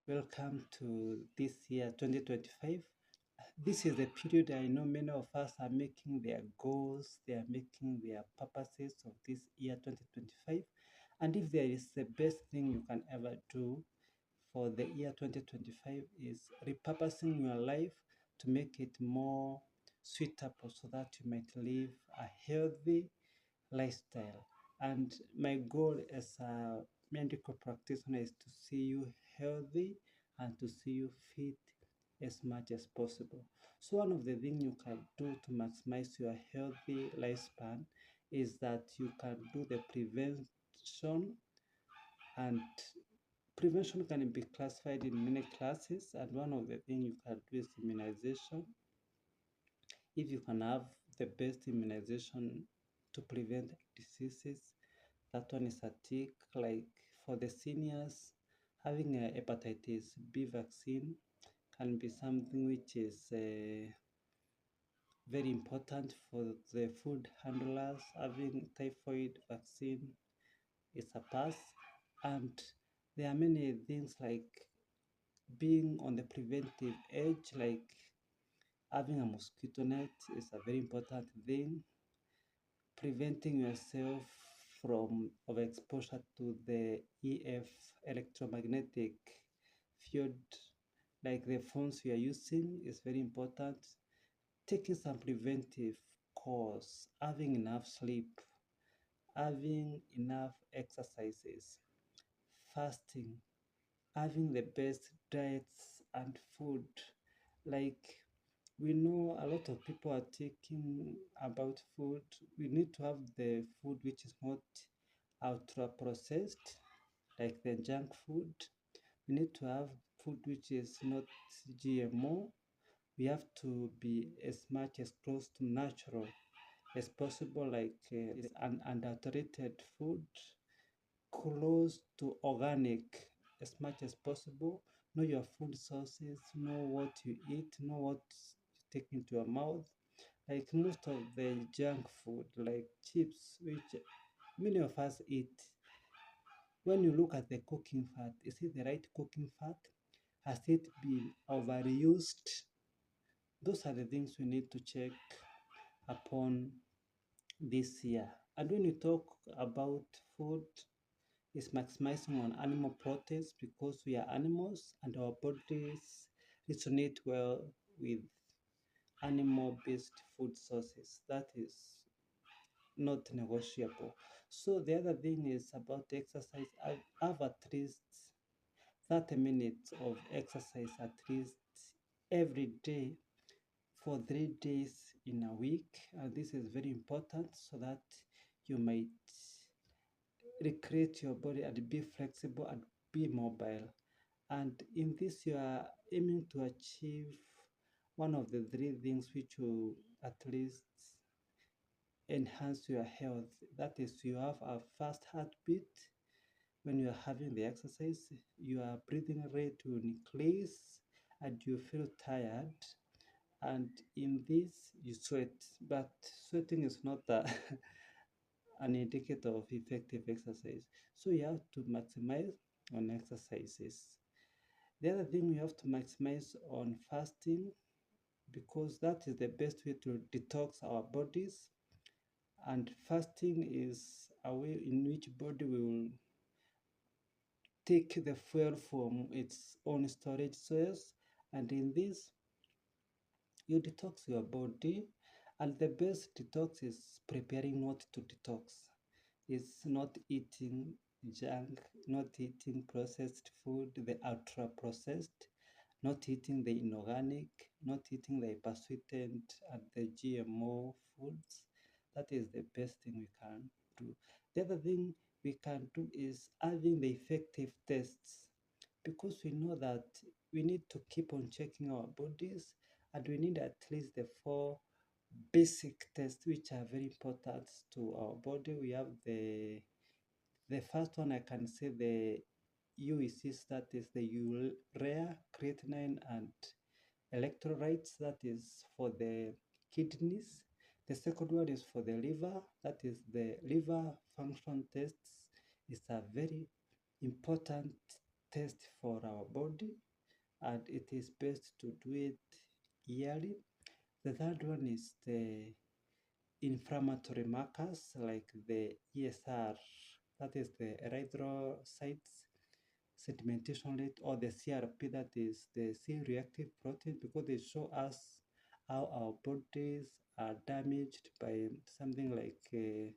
Welcome to this year 2025. This is the period I know many of us are making their goals, they are making their purposes of this year 2025. And if there is the best thing you can ever do for the year 2025 is repurposing your life to make it more suitable so that you might live a healthy lifestyle. And my goal as a medical practitioner is to see you healthy and to see you fit as much as possible. So one of the things you can do to maximize your healthy lifespan is that you can do the prevention, and prevention can be classified in many classes, and one of the things you can do is immunization. If you can have the best immunization to prevent diseases, that one is a tick. Like for the seniors, having a hepatitis B vaccine can be something which is very important. For the food handlers, having typhoid vaccine is a pass. And there are many things like being on the preventive edge, like having a mosquito net is a very important thing. Preventing yourself from overexposure to the EF, electromagnetic field, like the phones you are using, is very important. Taking some preventive course, having enough sleep, having enough exercises, fasting, having the best diets and food. Like we know a lot of people are taking about food. We need to have the food which is not ultra processed, like the junk food. We need to have food which is not GMO. We have to be as much as close to natural as possible, like an unadulterated food, close to organic as much as possible. Know your food sources, know what you eat, know what you take into your mouth. Like most of the junk food, like chips, which many of us eat, when you look at the cooking fat, is it the right cooking fat? Has it been overused? Those are the things we need to check upon this year. And when you talk about food, is maximizing on animal proteins because we are animals and our bodies resonate well with animal-based food sources. That is not negotiable. So the other thing is about exercise. I have at least 30 minutes of exercise at least every day for 3 days in a week. And this is very important so that you might recreate your body and be flexible and be mobile. And in this, you are aiming to achieve one of the three things which will at least enhance your health. That is, you have a fast heartbeat when you are having the exercise, your breathing rate will increase, and you feel tired. And in this, you sweat, but sweating is not an indicator of effective exercise. So you have to maximize on exercises. The other thing we have to maximize on fasting because that is the best way to detox our bodies. And fasting is a way in which body will take the fuel from its own storage source. And in this, you detox your body. And the best detox is preparing not to detox. It's not eating junk, not eating processed food, the ultra processed, not eating the inorganic, not eating the hypersweetened and the GMO foods. That is the best thing we can do. The other thing we can do is having the effective tests because we know that we need to keep on checking our bodies and we need at least the four basic tests which are very important to our body. We have the first one, I can say the UECs, that is the urea, creatinine, and electrolytes, that is for the kidneys. The second one is for the liver, that is the liver function tests. It's a very important test for our body, and it is best to do it yearly. The third one is the inflammatory markers like the ESR, that is the erythrocytes sedimentation rate, or the CRP, that is the C-reactive protein, because they show us how our bodies are damaged by something like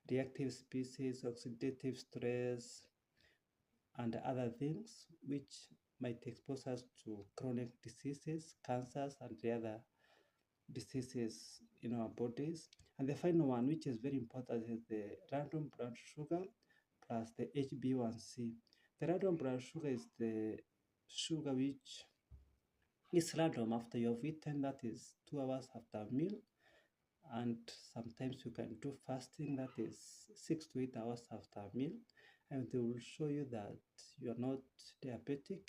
reactive species, oxidative stress, and other things which might expose us to chronic diseases, cancers, and the other diseases in our bodies. And the final one, which is very important, is the random blood sugar plus the HbA1c. The random blood sugar is the sugar which is random after you have eaten, that is 2 hours after a meal. And sometimes you can do fasting, that is 6 to 8 hours after a meal, and they will show you that you are not diabetic.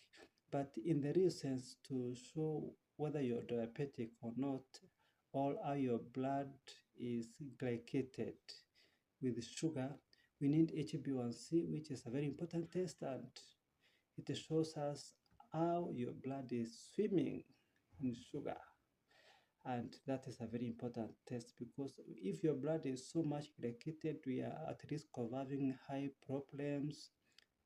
But in the real sense, to show whether you're diabetic or not, or how your blood is glycated with sugar, we need HbA1c, which is a very important test, and it shows us how your blood is swimming in sugar. And that is a very important test, because if your blood is so much glycated, we are at risk of having high problems,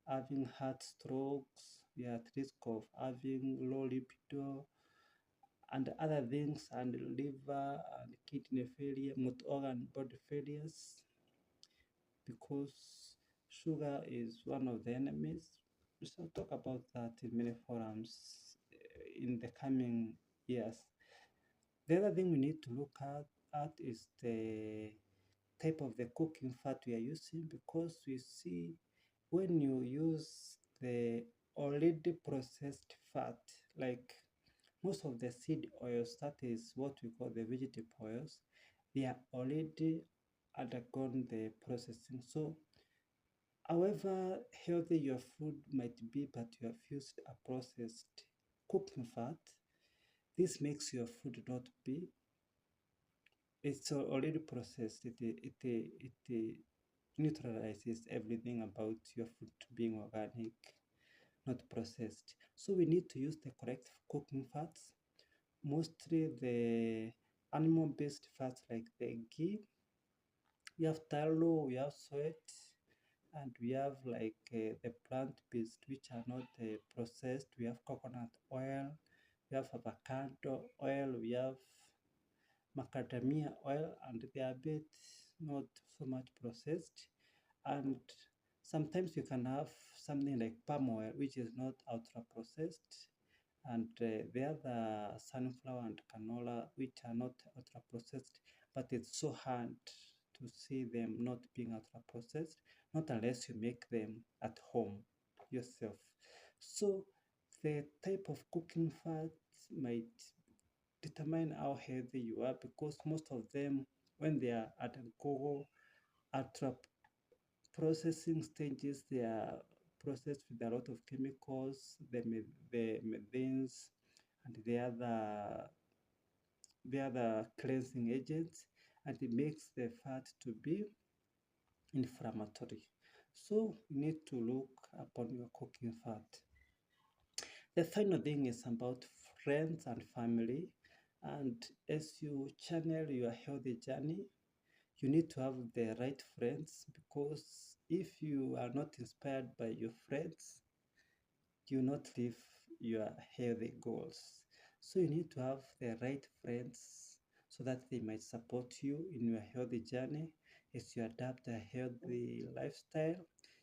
having heart strokes, we are at risk of having low libido and other things, and liver and kidney failure, multi-organ body failures, because sugar is one of the enemies. We shall talk about that in many forums in the coming years. The other thing we need to look at is the type of the cooking fat we are using, because we see when you use the already processed fat, like most of the seed oils, that is what we call the vegetable oils, they are already undergone the processing. So however healthy your food might be, but you have used a processed cooking fat, this makes your food not be, it's already processed. It neutralizes everything about your food being organic, not processed. So we need to use the correct cooking fats, mostly the animal-based fats like the ghee. We have tallow, we have sweat, and we have like the plant-based, which are not processed. We have coconut oil, we have avocado oil, we have macadamia oil, and they are a bit not so much processed. And sometimes you can have something like palm oil, which is not ultra processed, and the other sunflower and canola, which are not ultra processed, but it's so hard to see them not being ultra processed, not unless you make them at home yourself. So the type of cooking fats might determine how healthy you are, because most of them, when they are at go ultra processing stages, they are processed with a lot of chemicals, the methanes and the other cleansing agents, and it makes the fat to be inflammatory. So you need to look upon your cooking fat. The final thing is about friends and family. And as you channel your healthy journey, you need to have the right friends, because if you are not inspired by your friends, you will not live your healthy goals. So you need to have the right friends so that they might support you in your healthy journey as you adapt a healthy lifestyle.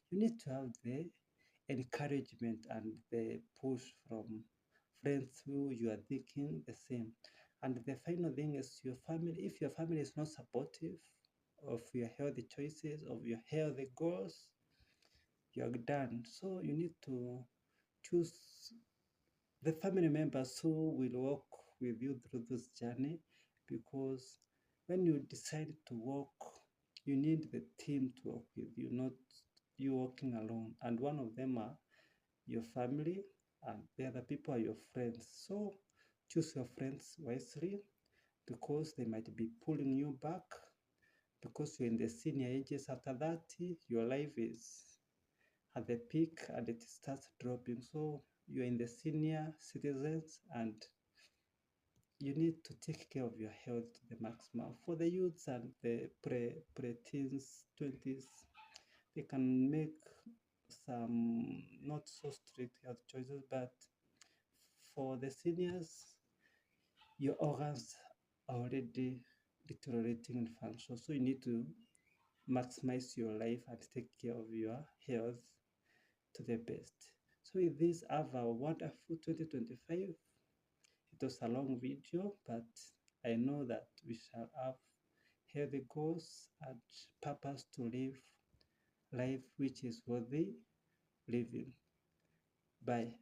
You need to have the encouragement and the push from friends who you are thinking the same. And the final thing is your family. If your family is not supportive of your healthy choices, of your healthy goals, you're done. So you need to choose the family members who will walk with you through this journey, because when you decide to walk, you need the team to walk with you, not you walking alone. And one of them are your family, and the other people are your friends. So choose your friends wisely, because they might be pulling you back, because you're in the senior ages. After that, your life is at the peak and it starts dropping. So you're in the senior citizens and you need to take care of your health to the maximum. For the youths and the pre-teens, 20s, they can make some not so strict health choices, but for the seniors, your organs are already deteriorating in function. So you need to maximize your life and take care of your health to the best. So with this, have a wonderful 2025. It was a long video, but I know that we shall have healthy goals and purpose to live life which is worthy living. Bye.